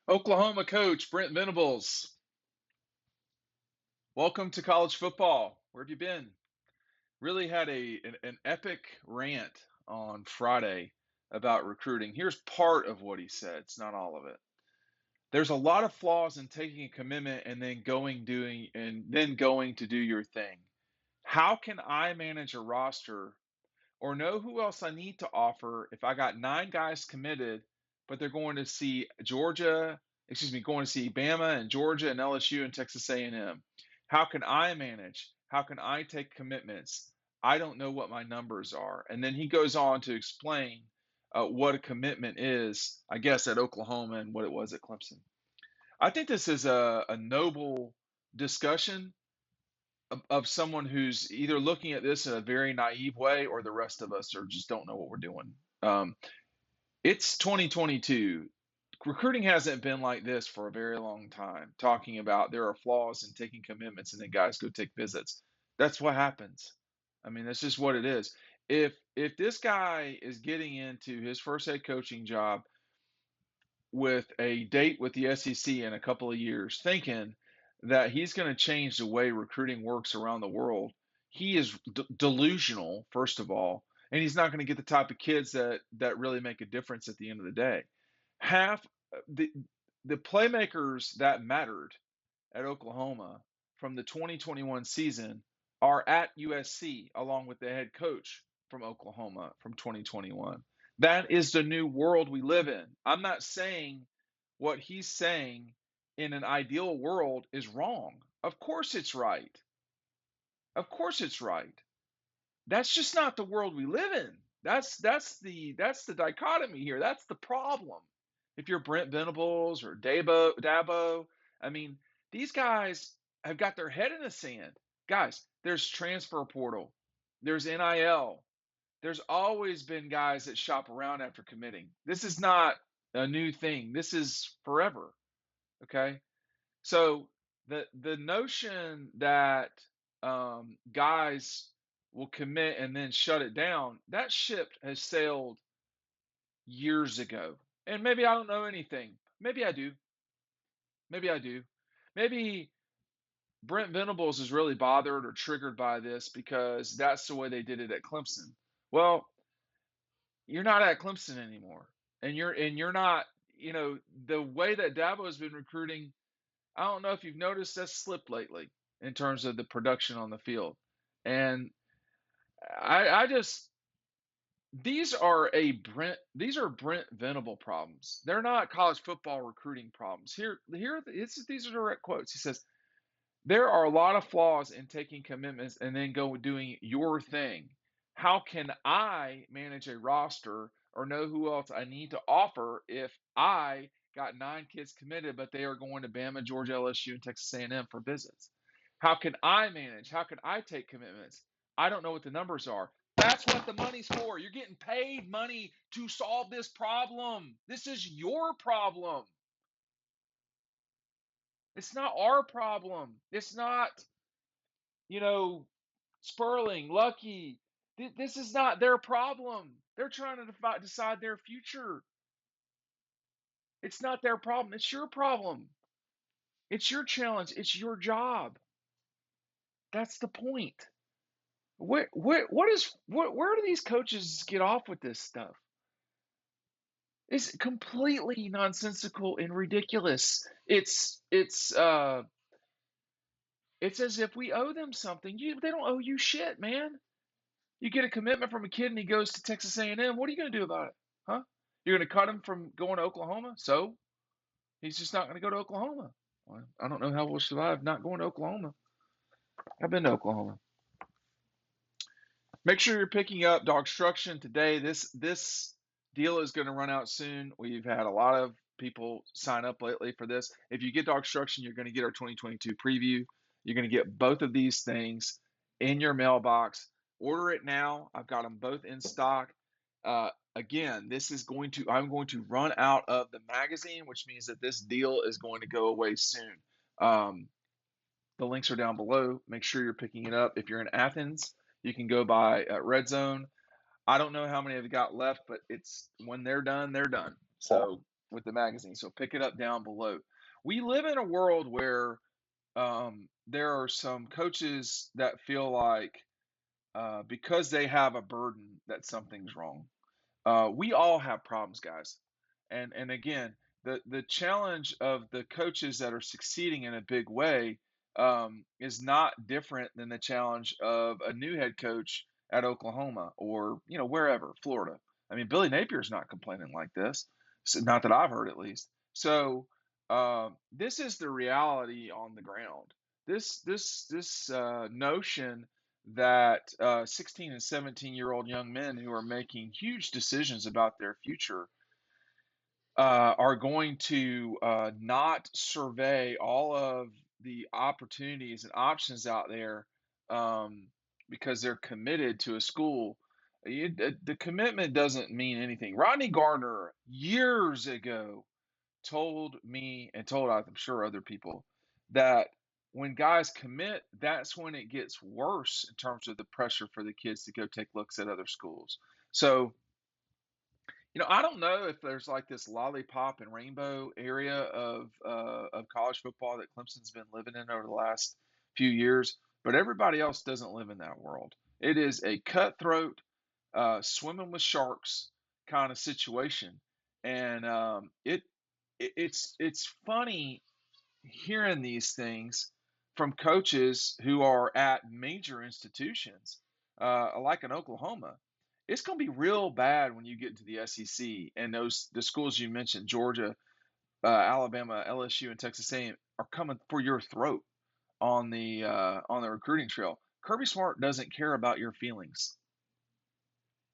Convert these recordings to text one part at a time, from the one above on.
Oklahoma coach Brent Venables, welcome to college football. Where have you been? Really had an epic rant on Friday about recruiting. Here's part of what he said. It's not all of it. There's a lot of flaws in taking a commitment and then going to do your thing. How can I manage a roster or know who else I need to offer if I got 9 guys committed, but they're going to see going to see Bama and Georgia and LSU and Texas A&M? How can I manage? How can I take commitments? I don't know what my numbers are. And then he goes on to explain what a commitment is, I guess, at Oklahoma and what it was at Clemson. I think this is a noble discussion of someone who's either looking at this in a very naive way or the rest of us are just don't know what we're doing. Um, it's 2022. Recruiting hasn't been like this for a very long time. Talking about there are flaws in taking commitments and then guys go take visits. That's what happens. I mean, that's just what it is. If this guy is getting into his first head coaching job with a date with the SEC in a couple of years, thinking that he's going to change the way recruiting works around the world, he is delusional, first of all, and he's not going to get the type of kids that really make a difference at the end of the day. Half the the playmakers that mattered at Oklahoma from the 2021 season are at USC, along with the head coach from Oklahoma from 2021. That is the new world we live in. I'm not saying what he's saying in an ideal world is wrong. Of course it's right. Of course it's right. That's just not the world we live in. That's the dichotomy here. That's the problem. If you're Brent Venables or Dabo, I mean, these guys have got their head in the sand. Guys, there's transfer portal, there's NIL. There's always been guys that shop around after committing. This is not a new thing. This is forever. Okay, so the notion that guys will commit and then shut it down, that ship has sailed years ago. And maybe I don't know anything. Maybe I do. Maybe I do. Maybe Brent Venables is really bothered or triggered by this because that's the way they did it at Clemson. Well, you're not at Clemson anymore. And you're not, the way that Dabo has been recruiting, I don't know if you've noticed that's slipped lately in terms of the production on the field. And I just these are Brent Venable problems. They're not college football recruiting problems. These are direct quotes. He says there are a lot of flaws in taking commitments and then go doing your thing. How can I manage a roster or know who else I need to offer if I got 9 kids committed, but they are going to Bama, Georgia, LSU, and Texas A&M for visits? How can I manage? How can I take commitments? I don't know what the numbers are. That's what the money's for. You're getting paid money to solve this problem. This is your problem. It's not our problem. It's not, you know, Sperling, Lucky. This is not their problem. They're trying to decide their future. It's not their problem. It's your problem. It's your challenge. It's your job. That's the point. Where do these coaches get off with this stuff? It's completely nonsensical and ridiculous. It's as if we owe them something. They don't owe you shit, man. You get a commitment from a kid and he goes to Texas A&M. What are you going to do about it? Huh? You're going to cut him from going to Oklahoma? So he's just not going to go to Oklahoma. Well, I don't know how we'll survive not going to Oklahoma. I've been to Oklahoma. Make sure you're picking up DAWGSTRUCTION today. This deal is going to run out soon. We've had a lot of people sign up lately for this. If you get DAWGSTRUCTION, you're going to get our 2022 preview. You're going to get both of these things in your mailbox. Order it now. I've got them both in stock. Again, I'm going to run out of the magazine, which means that this deal is going to go away soon. The links are down below. Make sure you're picking it up. If you're in Athens, you can go by Red Zone. I don't know how many have got left, but it's when they're done, they're done. So with the magazine. So pick it up down below. We live in a world where there are some coaches that feel like because they have a burden that something's wrong. We all have problems, guys. And again, the challenge of the coaches that are succeeding in a big way is not different than the challenge of a new head coach at Oklahoma or wherever, Florida. I mean, Billy Napier's not complaining like this, so, not that I've heard at least. So this is the reality on the ground. This notion that 16 and 17-year-old young men who are making huge decisions about their future are going to not survey all of the opportunities and options out there because they're committed to a school. The commitment doesn't mean anything. Rodney Gardner, years ago, told me and told, I'm sure, other people that when guys commit, that's when it gets worse in terms of the pressure for the kids to go take looks at other schools. So, I don't know if there's like this lollipop and rainbow area of college football that Clemson's been living in over the last few years, but everybody else doesn't live in that world. It is a cutthroat, swimming with sharks kind of situation, and it's funny hearing these things from coaches who are at major institutions, like in Oklahoma. It's going to be real bad when you get into the SEC and the schools you mentioned, Georgia, Alabama, LSU, and Texas A&M, are coming for your throat on the recruiting trail. Kirby Smart doesn't care about your feelings.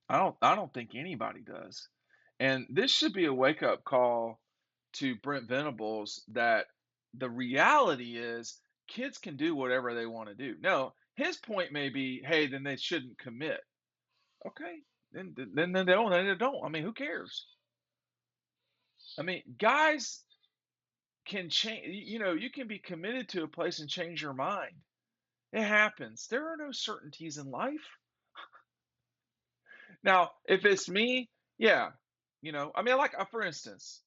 I don't think anybody does. And this should be a wake up call to Brent Venables that the reality is kids can do whatever they want to do. No, his point may be, hey, then they shouldn't commit. Okay, then they don't. Then they don't. I mean, who cares? I mean, guys can change. You can be committed to a place and change your mind. It happens. There are no certainties in life. Now, if it's me, yeah, I mean, like for instance,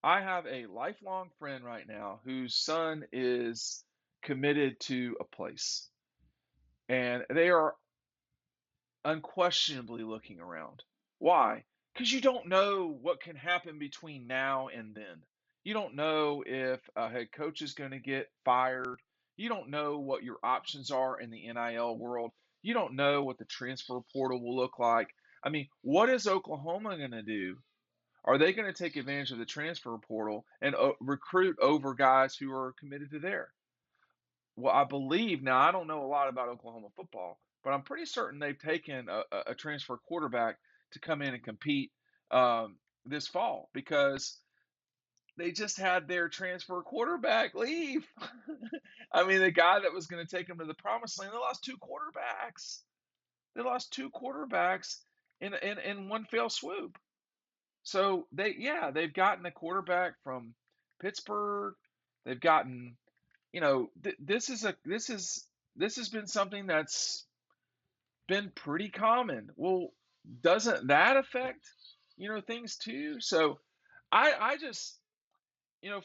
I have a lifelong friend right now whose son is committed to a place, and they are unquestionably looking around. Why? Because you don't know what can happen between now and then. You don't know if a head coach is going to get fired. You don't know what your options are in the NIL world. You don't know what the transfer portal will look like. I mean, what is Oklahoma going to do? Are they going to take advantage of the transfer portal and recruit over guys who are committed to there? Well, I believe now, I don't know a lot about Oklahoma football, but I'm pretty certain they've taken a transfer quarterback to come in and compete this fall because they just had their transfer quarterback leave. I mean, the guy that was going to take them to the promised land, they lost two quarterbacks. They lost two quarterbacks in one fell swoop. So they've gotten a quarterback from Pittsburgh. They've gotten this has been something that's been pretty common. Well, doesn't that affect things too? So I just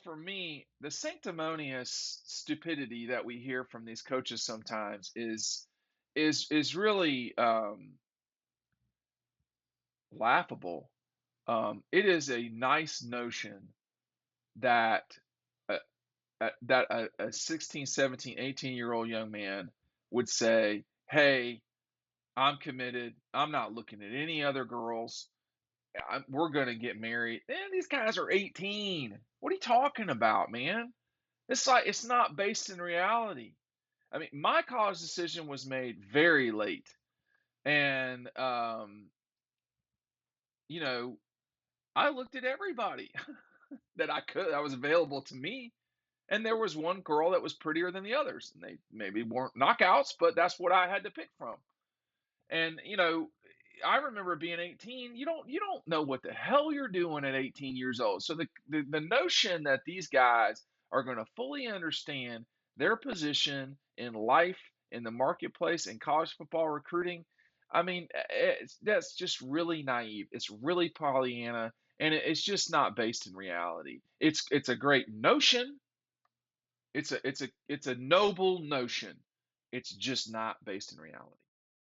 for me, the sanctimonious stupidity that we hear from these coaches sometimes is really laughable. It is a nice notion that a 16, 17, 18-year-old young man would say, hey, I'm committed. I'm not looking at any other girls. We're going to get married. Man, these guys are 18. What are you talking about, man? It's like it's not based in reality. I mean, my college decision was made very late. And, you know, I looked at everybody that was available to me. And there was one girl that was prettier than the others. And they maybe weren't knockouts, but that's what I had to pick from. And I remember being 18. You don't know what the hell you're doing at 18 years old. So the notion that these guys are going to fully understand their position in life, in the marketplace, in college football recruiting, I mean, that's just really naive. It's really Pollyanna, and it's just not based in reality. It's a great notion. It's a noble notion. It's just not based in reality.